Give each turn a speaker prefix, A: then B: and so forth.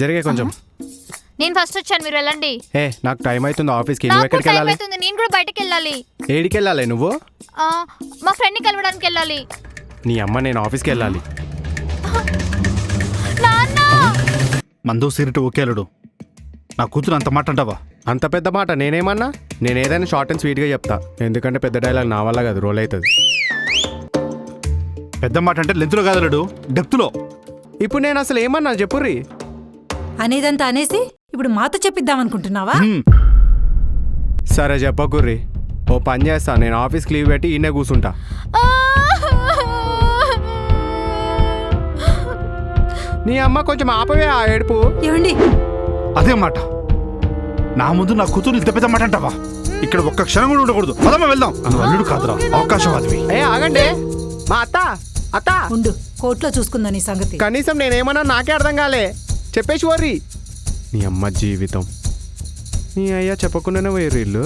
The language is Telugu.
A: జరిగే కొంచెం.
B: నేను ఫస్ట్ వచ్చాను, మీరు వెళ్ళండి.
A: నాకు టైం అవుతుంది ఆఫీస్కి. నువ్వు ఎక్కడికి వెళ్ళాలి?
B: నేను కూడా బయటకు వెళ్ళాలి.
A: ఏడికి వెళ్ళాలి నువ్వు?
B: మా ఫ్రెండ్ని కలవడానికి వెళ్ళాలి.
A: నీ అమ్మ, నేను ఆఫీస్కి వెళ్ళాలి.
C: మందు సిరిట్ ఓకేలుడు, నా కూతురు అంత మాట అంటావా?
A: అంత పెద్ద మాట నేనేమన్నా? నేను ఏదైనా షార్ట్ అండ్ స్వీట్గా చెప్తా, ఎందుకంటే పెద్ద డైలాగ్ నా వల్ల కాదు, రోల్ అవుతుంది.
C: పెద్ద మాట అంటే లెంత్లో కాదలుడు, డెప్త్లో.
A: ఇప్పుడు నేను అసలు ఏమన్నా చెప్పుర్రి.
D: అనేదంతా అనేసి ఇప్పుడు మాతో చెప్పిద్దామనుకుంటున్నావా?
A: సరే చెప్పకుర్రి, ఓ పని చేస్తా, నేను ఆఫీస్కి లీవ్ పెట్టి ఈయనే కూర్చుంటా. నీ అమ్మ కొంచెం ఆపవే ఆ ఏడుపు.
D: ఏమండి,
C: అదే మాట నా ముందు నా కూతురు ఇంత పెద్ద మాట అంటావా? ఇక్కడ ఒక్క క్షణం కూడా ఉండకూడదు. పదమ్మా వెళ్దాం. నువ్వు అల్లుడు కాదురా, అవకాశవాదివి.
A: ఆగండి, మా అత్త
D: ఉండు, కోర్టులో చూసుకుందా నీ సంగతి.
A: కనీసం నేనేమన్నా నాకే అర్థం కాలే, చెప్పేసి వర్రి. నీ అమ్మ జీవితం, నీ అయ్యా చెప్పకుండానే పోయారు వీళ్ళు.